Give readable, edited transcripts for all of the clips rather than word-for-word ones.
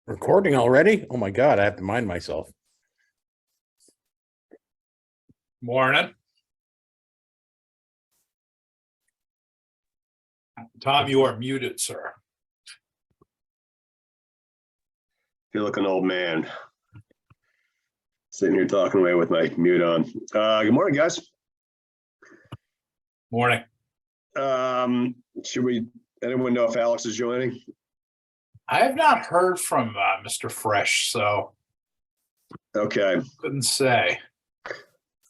Recording already? Oh my God, I have to mind myself. Morning. Tom, you are muted, sir. Feel like an old man sitting here talking away with my mute on. Good morning, guys. Morning. Anyone know if Alex is joining? I have not heard from Mr. Fresh, so Okay. couldn't say.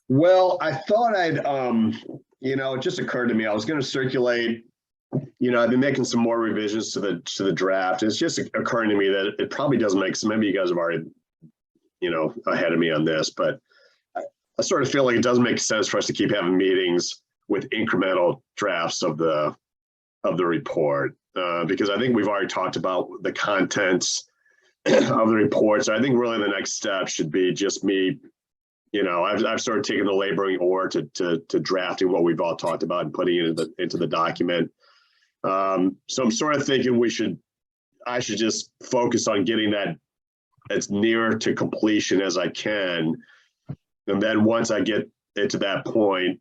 Well, I thought it just occurred to me, I was going to circulate, I've been making some more revisions to the draft. It's just occurring to me that it probably doesn't make sense. Maybe you guys have already, ahead of me on this, but I sort of feel like it doesn't make sense for us to keep having meetings with incremental drafts of the report, because I think we've already talked about the contents of the report. So I think really the next step should be just me, I've started taking the laboring oar to drafting what we've all talked about and putting it into the document. So I'm sort of thinking I should just focus on getting that as near to completion as I can. And then once I get it to that point,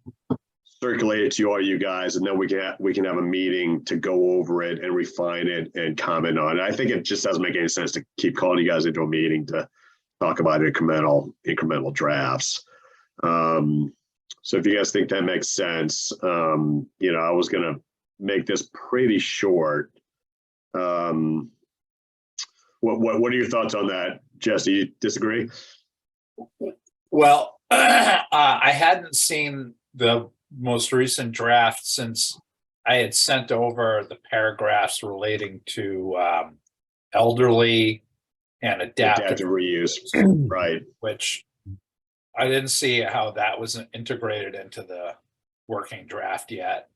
circulate it to all you guys, and then we can have a meeting to go over it and refine it and comment on it. I think it just doesn't make any sense to keep calling you guys into a meeting to talk about incremental drafts. So if you guys think that makes sense, I was going to make this pretty short. What are your thoughts on that, Jesse? You disagree? Well, I hadn't seen the most recent draft since I had sent over the paragraphs relating to elderly and adaptive reuse, right? Which I didn't see how that was integrated into the working draft yet.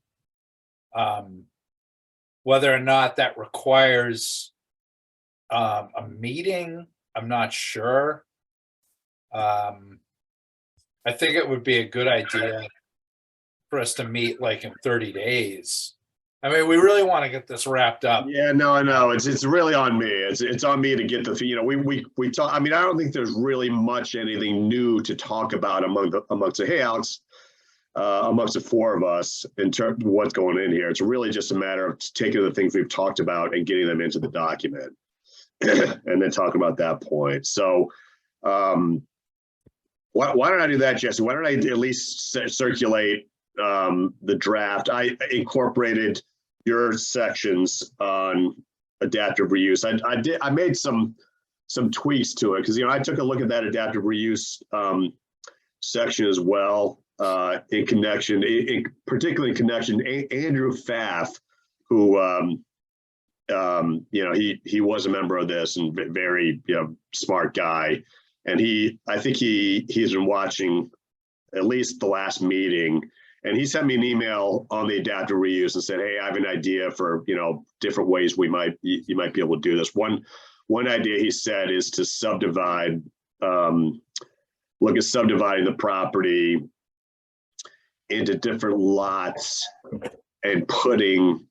Whether or not that requires a meeting, I'm not sure. I think it would be a good idea for us to meet like in 30 days. I mean, we really want to get this wrapped up. Yeah, no, I know. It's really on me. It's on me to get we talk. I mean, I don't think there's really much anything new to talk about amongst the four of us in terms of what's going in here. It's really just a matter of taking the things we've talked about and getting them into the document and then talking about that point. So why don't I do that, Jesse? Why don't I at least circulate the draft? I incorporated your sections on adaptive reuse. I made some tweaks to it because I took a look at that adaptive reuse section as well. Particularly in connection, Andrew Pfaff, who he was a member of this and very smart guy, and I think he's been watching at least the last meeting, and he sent me an email on the adaptive reuse and said, "Hey, I have an idea for different ways you might be able to do this." One idea he said is to subdivide, look at subdividing the property into different lots and putting,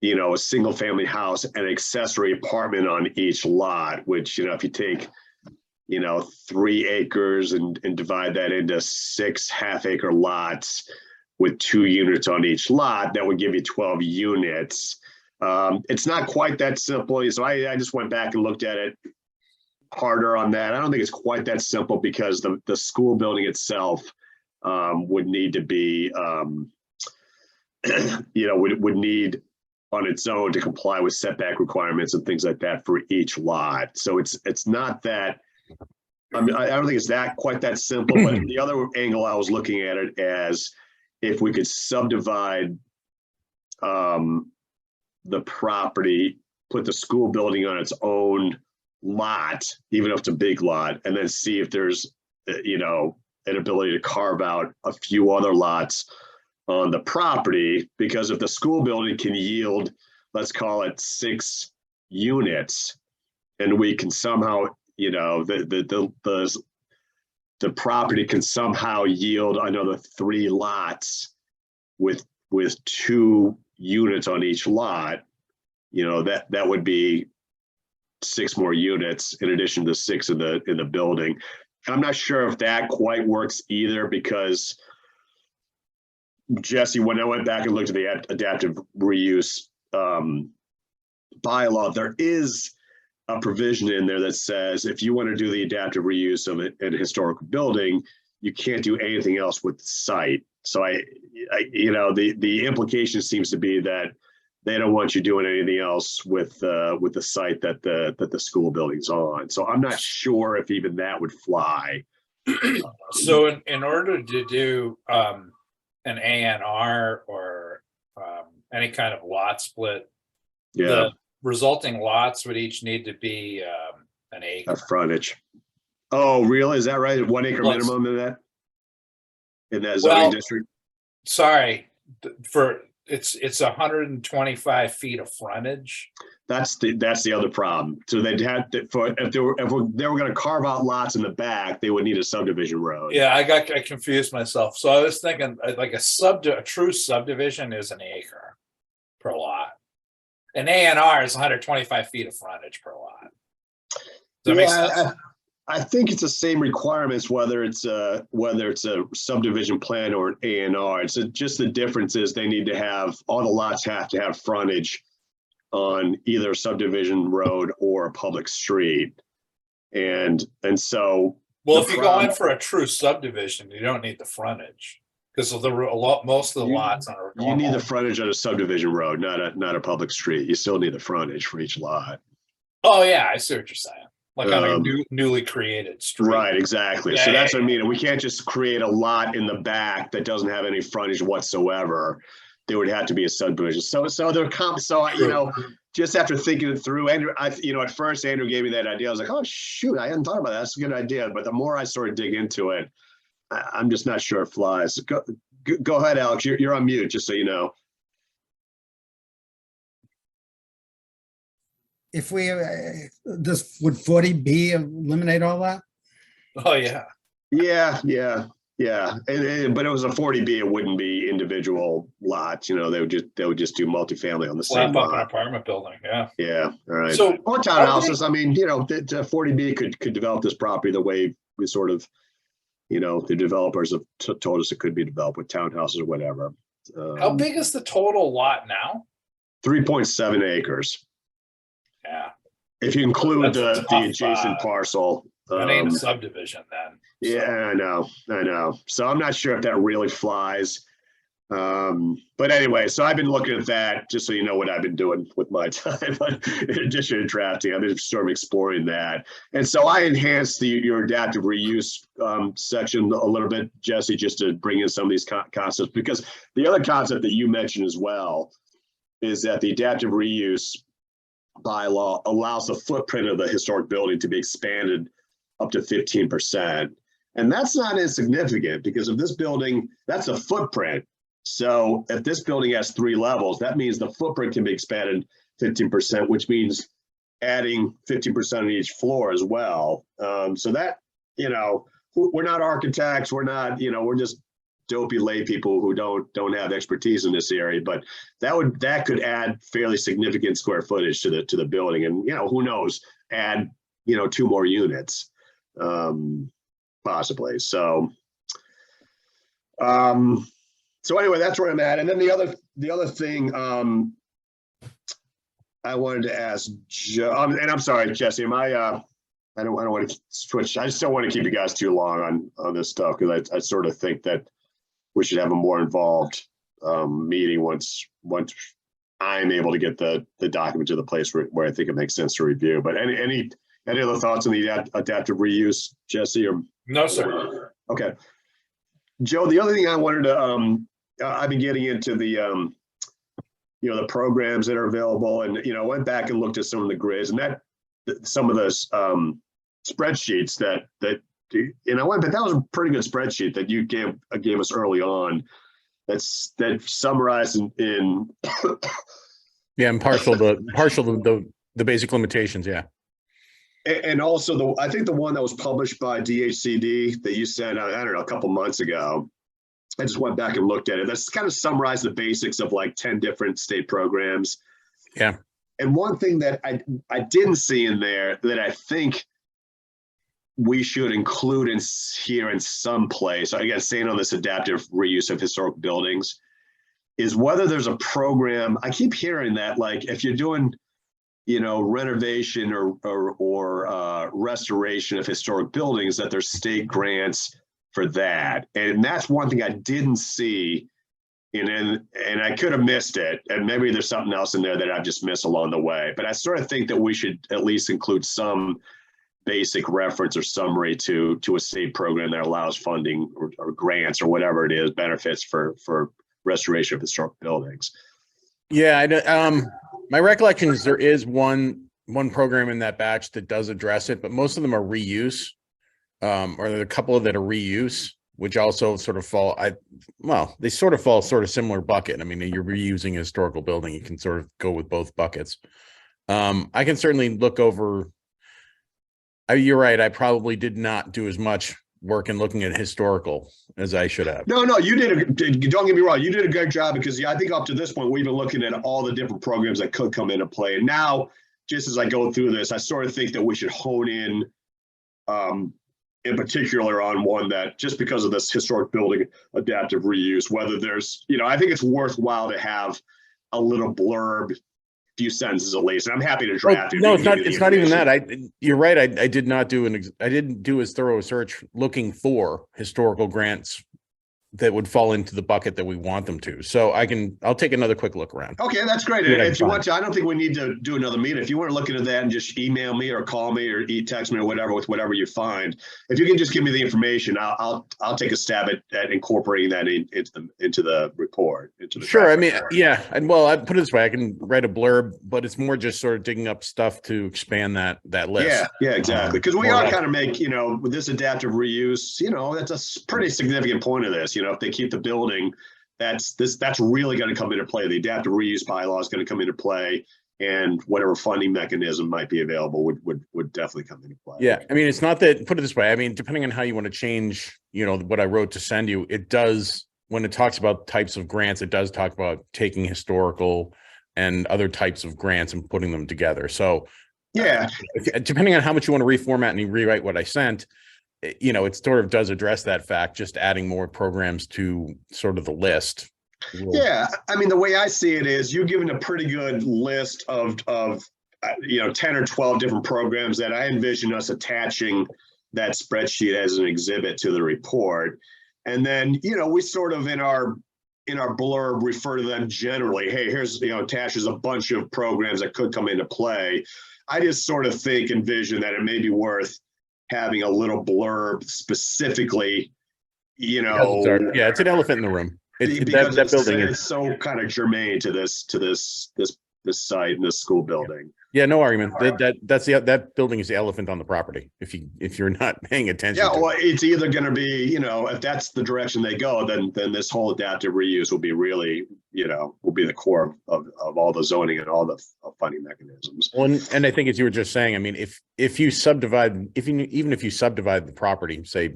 a single family house and accessory apartment on each lot, which, if you take, 3 acres and divide that into 6 half-acre lots with 2 units on each lot, that would give you 12 units. It's not quite that simple. So I just went back and looked at it harder on that. I don't think it's quite that simple because the school building itself would need to be, would need on its own to comply with setback requirements and things like that for each lot. So it's not that, I don't think it's quite that simple, but the other angle I was looking at it as if we could subdivide the property, put the school building on its own lot, even if it's a big lot, and then see if there's, an ability to carve out a few other lots on the property, because if the school building can yield, let's call it 6 units, and we can somehow, the property can somehow yield another 3 lots with 2 units on each lot, that would be 6 more units in addition to 6 in the building. And I'm not sure if that quite works either, because Jesse, when I went back and looked at the adaptive reuse bylaw, there is a provision in there that says if you want to do the adaptive reuse of an historical building, you can't do anything else with the site. So I the implication seems to be that they don't want you doing anything else with the site that the school building's on. So I'm not sure if even that would fly. So in order to do an ANR or any kind of lot split, the resulting lots would each need to be an acre. A frontage. Oh, really? Is that right? 1 acre minimum in that zoning district? Sorry, it's 125 feet of frontage. That's the other problem. So they'd have to, if they were going to carve out lots in the back, they would need a subdivision road. Yeah, I confused myself. So I was thinking like a true subdivision is an acre per lot. An ANR is 125 feet of frontage per lot. Does that make sense? I think it's the same requirements whether it's a subdivision plan or an ANR. It's just the difference is they need to have, all the lots have to have frontage on either a subdivision road or a public street. And so, well, if you go in for a true subdivision, you don't need the frontage, because most of the lots are you need the frontage on a subdivision road, not a public street. You still need the frontage for each lot. Oh yeah, I see what you're saying. Like on a newly created street. Right, exactly. Yeah, so that's what I mean. We can't just create a lot in the back that doesn't have any frontage whatsoever. There would have to be a subdivision. So just after thinking it through, Andrew, at first Andrew gave me that idea. I was like, oh shoot, I hadn't thought about that. That's a good idea. But the more I sort of dig into it, I'm just not sure it flies. Go ahead, Alex. You're on mute, just so you know. If we would 40B eliminate all that? Oh yeah. Yeah. But it was a 40B. It wouldn't be individual lots. They would just do multifamily on the same lot. An apartment building. Yeah. Yeah. All right. So or townhouses. I mean, the 40B could develop this property the way we sort of, the developers have told us it could be developed with townhouses or whatever. How big is the total lot now? 3.7 acres. Yeah. If you include the adjacent parcel. That ain't a subdivision then. Yeah, I know. So I'm not sure if that really flies. But anyway, so I've been looking at that, just so you know what I've been doing with my time. In addition to drafting, I've been sort of exploring that. And so I enhanced your adaptive reuse section a little bit, Jesse, just to bring in some of these concepts, because the other concept that you mentioned as well is that the adaptive reuse bylaw allows the footprint of the historic building to be expanded up to 15%. And that's not insignificant, because if this building, that's a footprint. So if this building has 3 levels, that means the footprint can be expanded 15%, which means adding 15% on each floor as well. So that, we're not architects, we're not, we're just dopey lay people who don't have expertise in this area, but that could add fairly significant square footage to the building. And, who knows, add, 2 more units. Possibly. So anyway, that's where I'm at. And then the other thing I wanted to ask Joe, and I'm sorry, Jesse, I don't want to switch. I just don't want to keep you guys too long on this stuff, because I sort of think that we should have a more involved meeting once I'm able to get the document to the place where I think it makes sense to review. But any other thoughts on the adaptive reuse, Jesse? Or no, sir. Okay, Joe. The other thing I wanted to, I've been getting into the, the programs that are available, and I went back and looked at some of the grids, and some of those spreadsheets that I went, but that was a pretty good spreadsheet that you gave us early on. That summarized in yeah, and partial the basic limitations. Yeah. And also I think the one that was published by DHCD that you sent, I don't know, a couple months ago. I just went back and looked at it. That's kind of summarized the basics of like 10 different state programs. Yeah. And one thing that I didn't see in there that I think we should include in here in some place, again, staying on this adaptive reuse of historic buildings, is whether there's a program. I keep hearing that, like, if you're doing, renovation or restoration of historic buildings, that there's state grants for that. And that's one thing I didn't see. And I could have missed it, and maybe there's something else in there that I've just missed along the way. But I sort of think that we should at least include some basic reference or summary to a state program that allows funding or grants or whatever it is, benefits for restoration of historic buildings. Yeah, my recollection is there is one program in that batch that does address it, but most of them are reuse, or there are a couple that are reuse, which also sort of they sort of fall sort of similar bucket. I mean, you're reusing a historical building, you can sort of go with both buckets. I can certainly look over. You're right. I probably did not do as much work in looking at historical as I should have. No, you don't get me wrong. You did a good job, because I think up to this point, we've been looking at all the different programs that could come into play. And now, just as I go through this, I sort of think that we should hone in particular on one that, just because of this historic building adaptive reuse, whether there's, I think it's worthwhile to have a little blurb, few sentences at least. And I'm happy to draft it. No, it's not even that. You're right. I didn't do as thorough a search looking for historical grants that would fall into the bucket that we want them to. So I'll take another quick look around. Okay, that's great. And if you want to, I don't think we need to do another meeting. If you want to look into that and just email me or call me or text me or whatever, with whatever you find, if you can just give me the information, I'll take a stab at incorporating that into the report. Sure. I mean, yeah. And well, I put it this way, I can write a blurb, but it's more just sort of digging up stuff to expand that list. Yeah, exactly. Because we are kind of with this adaptive reuse, that's a pretty significant point of this. If they keep the building, that's really going to come into play. The adaptive reuse bylaw is going to come into play, and whatever funding mechanism might be available would definitely come into play. Yeah, I mean, it's not that. Put it this way, I mean, depending on how you want to change, what I wrote to send you, it does, when it talks about types of grants, it does talk about taking historical and other types of grants and putting them together. So yeah, depending on how much you want to reformat and rewrite what I sent, it sort of does address that fact. Just adding more programs to sort of the list. Yeah, I mean, the way I see it is, you've given a pretty good list of 10 or 12 different programs that I envision us attaching that spreadsheet as an exhibit to the report. And then, we sort of in our blurb refer to them generally. Hey, here's, attaches a bunch of programs that could come into play. I just sort of envision that it may be worth having a little blurb specifically, Yeah, it's an elephant in the room. That building is so kind of germane to this site and this school building. Yeah, no argument. That building is the elephant on the property. If you're not paying attention. Yeah, well, it's either going to be, if that's the direction they go, then this whole adaptive reuse will be really, will be the core of all the zoning and all the funding mechanisms. Well, and I think, as you were just saying, I mean, if you subdivide, even if you subdivide the property, say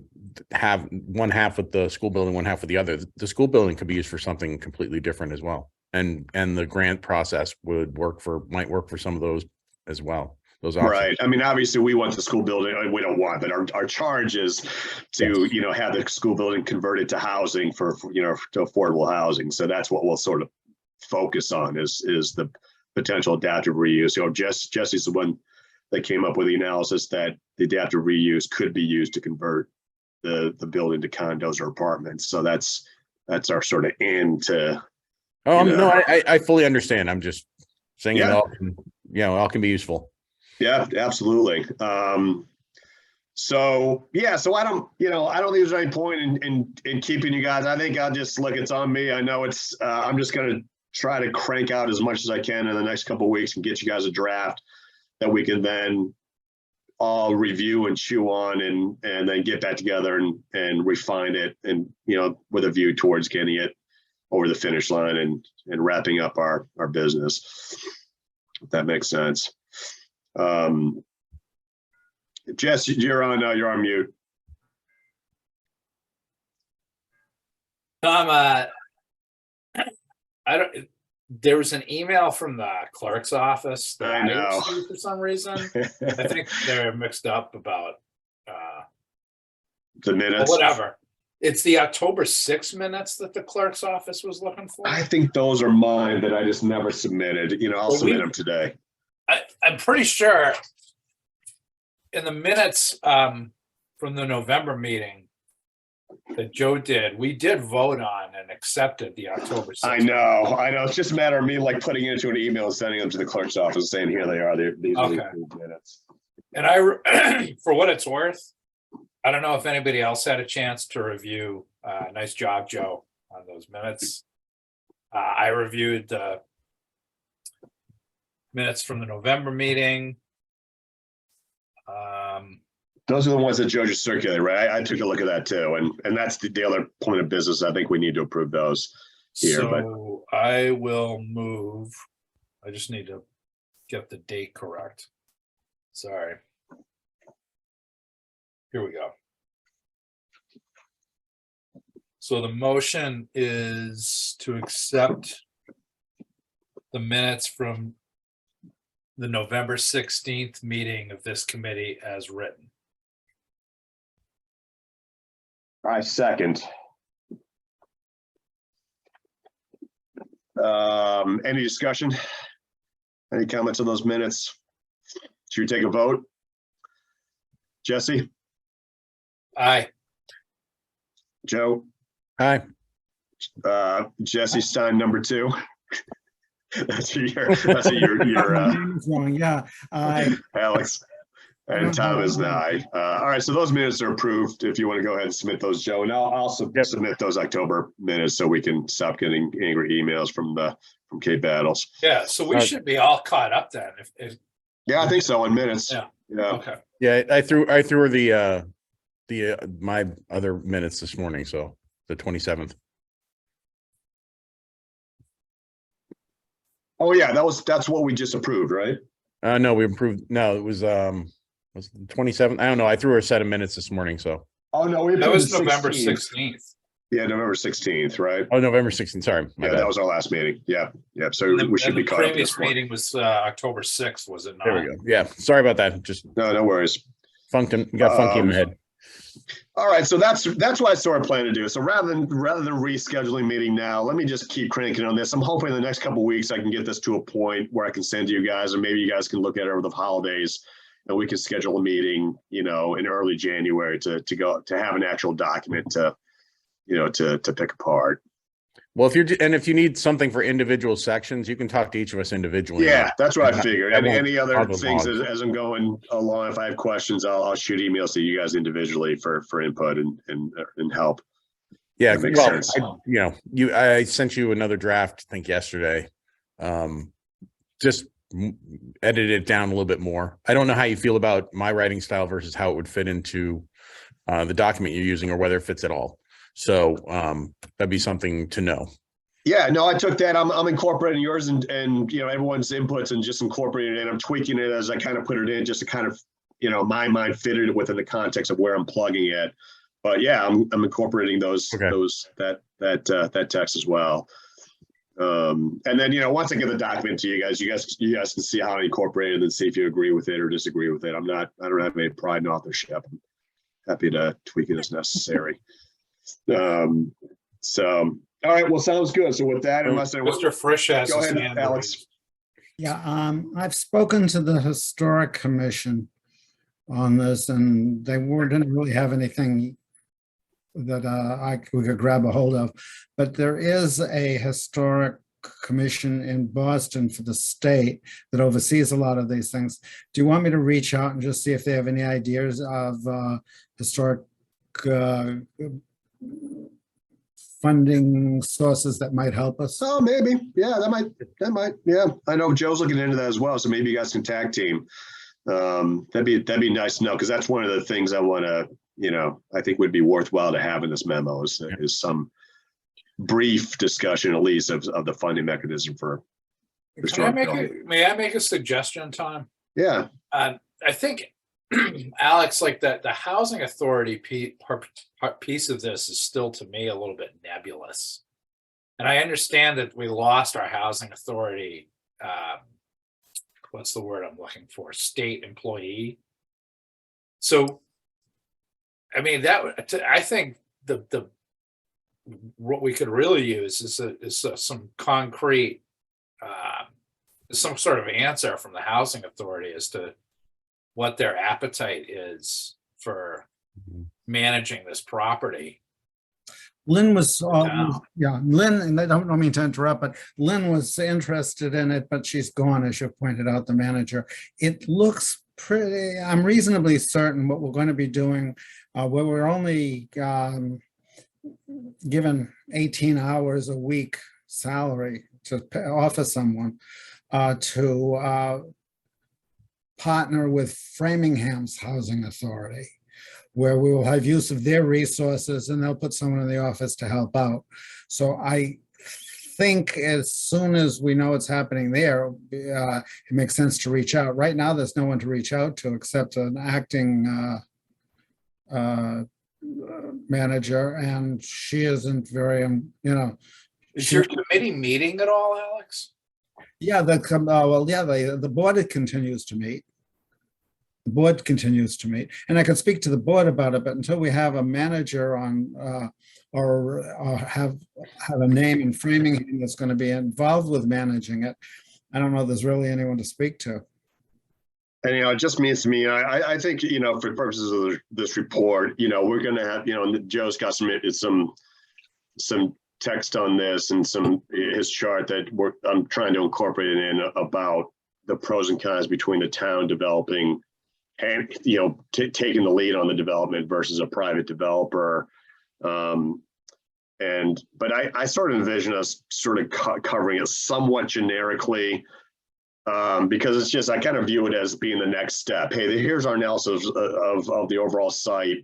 have one half with the school building, one half with the other, the school building could be used for something completely different as well. And the grant process might work for some of those as well. Those options. Right. I mean, obviously we want the school building, we don't want, but our charge is to, have the school building converted to housing for to affordable housing. So that's what we'll sort of focus on is the potential adaptive reuse. Jesse's the one that came up with the analysis that the adaptive reuse could be used to convert the building to condos or apartments. So that's our sort of end to. No, I fully understand. I'm just saying it all can be useful. Yeah, absolutely. So I don't think there's any point in keeping you guys. I think I'll just it's on me. I know it's, I'm just going to try to crank out as much as I can in the next couple of weeks and get you guys a draft that we can then all review and chew on and then get that together and refine it and, with a view towards getting it over the finish line and wrapping up our business, if that makes sense. Jess, you're on mute. Tom, There was an email from the clerk's office that I I know. received for some reason. I think they're mixed up about The well, minutes. whatever. It's the October 6 minutes that the clerk's office was looking for. I think those are mine that I just never submitted. You know, I'll Well, submit them today. I'm pretty sure in the minutes from the November meeting that Joe did, we did vote on and accepted the October 6th. I know. It's just a matter of me like putting it into an email and sending them to the clerk's office saying, here they are. These are the Okay. approved minutes. And for what it's worth, I don't know if anybody else had a chance to review. Nice job, Joe, on those minutes. I reviewed the minutes from the November meeting. Those are the ones that Joe just circulated, right? I took a look at that too. And that's the other point of business. I think we need to approve those. Here, So I will move. I just need to get the date correct. Sorry. Here we go. So the motion is to accept the minutes from the November 16th meeting of this committee as written. I second. Any discussion? Any comments on those minutes? Should we take a vote? Jesse, Aye. Joe, Hi. Jesse Stein, number 2. That's your Name is wrong, yeah. Alex. And Tom is an aye. All right, so those minutes are approved. If you want to go ahead and submit those, Joe, and I'll also Yep. submit those October minutes so we can stop getting angry emails from Kate Battles. Yeah, so we Alright. should be all caught up then. If Yeah, I think so in minutes. Yeah. Yeah. okay. Yeah, I threw her the my other minutes this morning, so the 27th. Oh yeah, that's what we just approved, right? No, we improved. No, it was the 27th. I don't know. I threw her a set of minutes this morning, so Oh no, we That approved was the November 16th. 16th. Yeah, November 16th, right? November 16th. Sorry, my Yeah, bad. that was our last meeting. Yeah. So And we should be the caught up. at previous this point. meeting was October 6th, was it not? There we go. Yeah, sorry about that. Just No worries. got funky in my head. All right, so that's what I sort of plan to do. So rather than rescheduling meeting now, let me just keep cranking on this. I'm hoping in the next couple of weeks I can get this to a point where I can send to you guys, and maybe you guys can look at it over the holidays, and we can schedule a meeting, in early January to have an actual document to pick apart. Well, if you need something for individual sections, you can talk to each of us individually. Yeah, that's what I figured. That won't Any other bother things along. as I'm going along, if I have questions, I'll shoot emails to you guys individually for input and help. Yeah, That makes well, sense. I sent you another draft, I think yesterday. Just edited it down a little bit more. I don't know how you feel about my writing style versus how it would fit into the document you're using, or whether it fits at all. So that'd be something to know. Yeah, no, I took that. I'm incorporating yours and everyone's inputs and just incorporating it, and I'm tweaking it as I kind of put it in, just to kind of my mind fitted it within the context of where I'm plugging it. But yeah, I'm incorporating that text as well. And then once I give the document to you guys can see how I incorporate it and see if you agree with it or disagree with it. I don't have any pride in authorship. I'm happy to tweak it as necessary. So all right, well, sounds good. So with that, unless Mr. Frisch has Go his ahead, hand Alex. raised. Yeah, I've spoken to the Historic Commission on this, and they didn't really have anything that we could grab a hold of. But there is a historic commission in Boston for the state that oversees a lot of these things. Do you want me to reach out and just see if they have any ideas of historic funding sources that might help us? Oh, maybe. Yeah, that might. Yeah, I know Joe's looking into that as well. So maybe you guys can tag team. That'd be nice to know, because that's one of the things I want to, I think would be worthwhile to have in this memo is some brief discussion, at least, of the funding mechanism for. May I make a suggestion, Tom? Yeah. I think, Alex, like the housing authority piece of this is still, to me, a little bit nebulous. And I understand that we lost our housing authority, what's the word I'm looking for? State employee. So, I mean, I think what we could really use is some concrete, some sort of answer from the housing authority as to what their appetite is for managing this property. Lynn was, Wow. yeah, Lynn, and I don't mean to interrupt, but Lynn was interested in it, but she's gone, as you pointed out, the manager. It looks pretty, I'm reasonably certain what we're going to be doing, where we're only given 18 hours a week salary to offer someone to partner with Framingham's Housing Authority, where we will have use of their resources and they'll put someone in the office to help out. So I think as soon as we know what's happening there, it makes sense to reach out. Right now, there's no one to reach out to except an acting manager, and she isn't very, Is your committee meeting at all, Alex? yeah, the board continues to meet. The board continues to meet, and I can speak to the board about it, but until we have a manager on or have a name in Framingham that's going to be involved with managing it, I don't know if there's really anyone to speak to. And, it just means to me, I think, for purposes of this report, we're going to have, Joe's got some text on this and his chart that I'm trying to incorporate it in about the pros and cons between the town developing and, taking the lead on the development versus a private developer. But I sort of envision us sort of covering it somewhat generically, because it's just, I kind of view it as being the next step. Hey, here's our analysis of the overall site.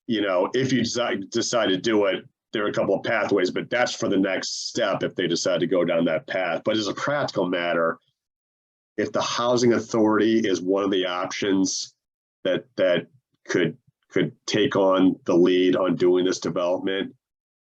If you decide to do it, there are a couple of pathways, but that's for the next step if they decide to go down that path. But as a practical matter, if the housing authority is one of the options that could take on the lead on doing this development,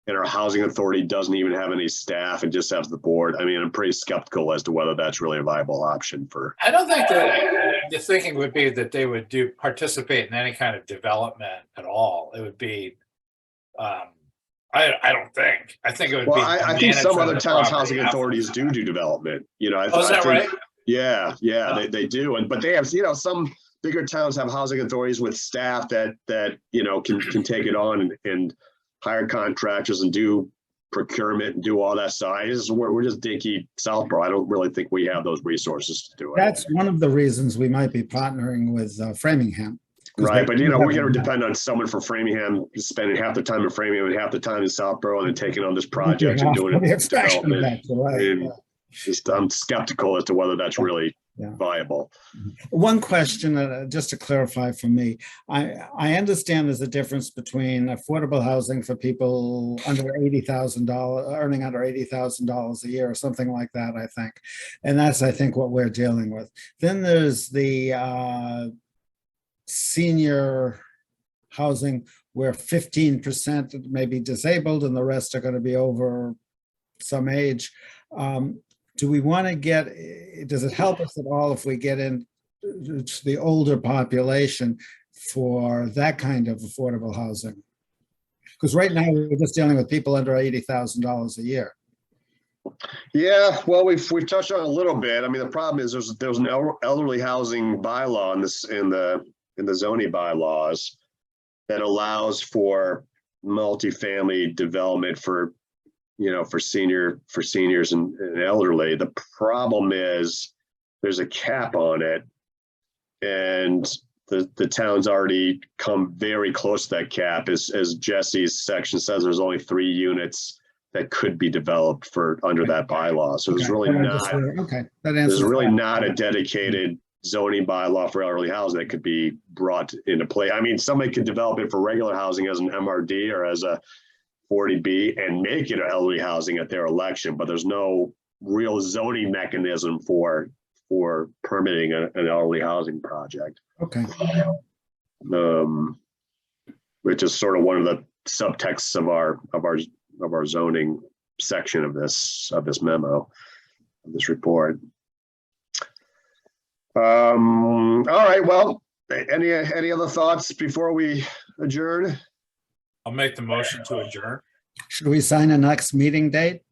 and our housing authority doesn't even have any staff and just has the board, I mean, I'm pretty skeptical as to whether that's really a viable option for. I don't think that the thinking would be that they would participate in any kind of development at all. It would be, I don't think. I think it would be. I think some other towns' housing authorities do development. Is that right? Yeah, they do, but they have, some bigger towns have housing authorities with staff that can take it on and hire contractors and do procurement and do all that side. We're just dinky Southborough. I don't really think we have those resources to do it. That's one of the reasons we might be partnering with Framingham. Right, but we're going to depend on someone from Framingham spending half the time in Framingham and half the time in Southborough and then taking on this project and doing it. I'm skeptical as to whether that's really viable. One question, just to clarify for me, I understand there's a difference between affordable housing for people under $80,000, earning under $80,000 a year or something like that, I think. And that's, I think, what we're dealing with. Then there's the senior housing where 15% may be disabled and the rest are going to be over some age. Do we want to does it help us at all if we get into the older population for that kind of affordable housing? Because right now we're just dealing with people under $80,000 a year. Yeah, well, we've touched on it a little bit. I mean, the problem is there's an elderly housing bylaw in the zoning bylaws that allows for multifamily development for seniors and elderly. The problem is there's a cap on it, and the town's already come very close to that cap. As Jesse's section says, there's only 3 units that could be developed for under that bylaw. So there's really not a dedicated zoning bylaw for elderly housing that could be brought into play. I mean, somebody could develop it for regular housing as an MRD or as a 40B and make it elderly housing at their election, but there's no real zoning mechanism for permitting an elderly housing project. Okay. Which is sort of one of the subtexts of our zoning section of this memo, of this report. All right, well, any other thoughts before we adjourn? I'll make the motion to adjourn. Should we sign a next meeting date?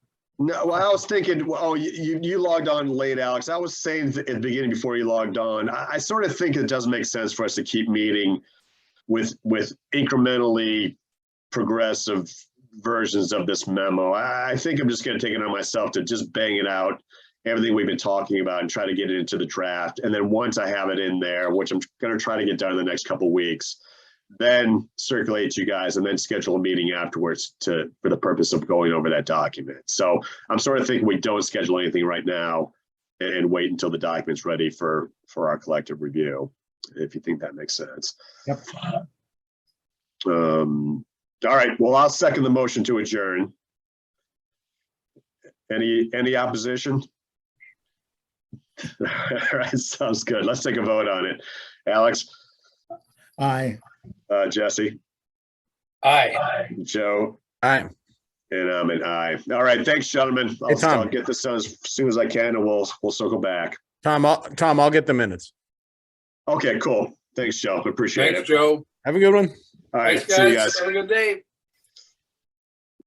No, well, I was thinking, oh, you logged on late, Alex. I was saying at the beginning before you logged on, I sort of think it does make sense for us to keep meeting with incrementally progressive versions of this memo. I think I'm just going to take it on myself to just bang it out, everything we've been talking about, and try to get it into the draft. And then once I have it in there, which I'm going to try to get done in the next couple of weeks, then circulate to you guys and then schedule a meeting afterwards for the purpose of going over that document. So I'm sort of thinking we don't schedule anything right now and wait until the document's ready for our collective review, if you think that makes sense. Yep. All right, well, I'll second the motion to adjourn. Any opposition? All right, sounds good. Let's take a vote on it. Alex? Aye. Jesse? Aye. Joe? Aye. And I'm an aye. All right, thanks, gentlemen. Hey, Tom. I'll get this done as soon as I can, and we'll circle back. Tom, I'll get the minutes. Okay, cool. Thanks, Joe. Appreciate Thanks, it. Joe. Have a good one. All right, Thanks, see you guys. guys. Have a good day.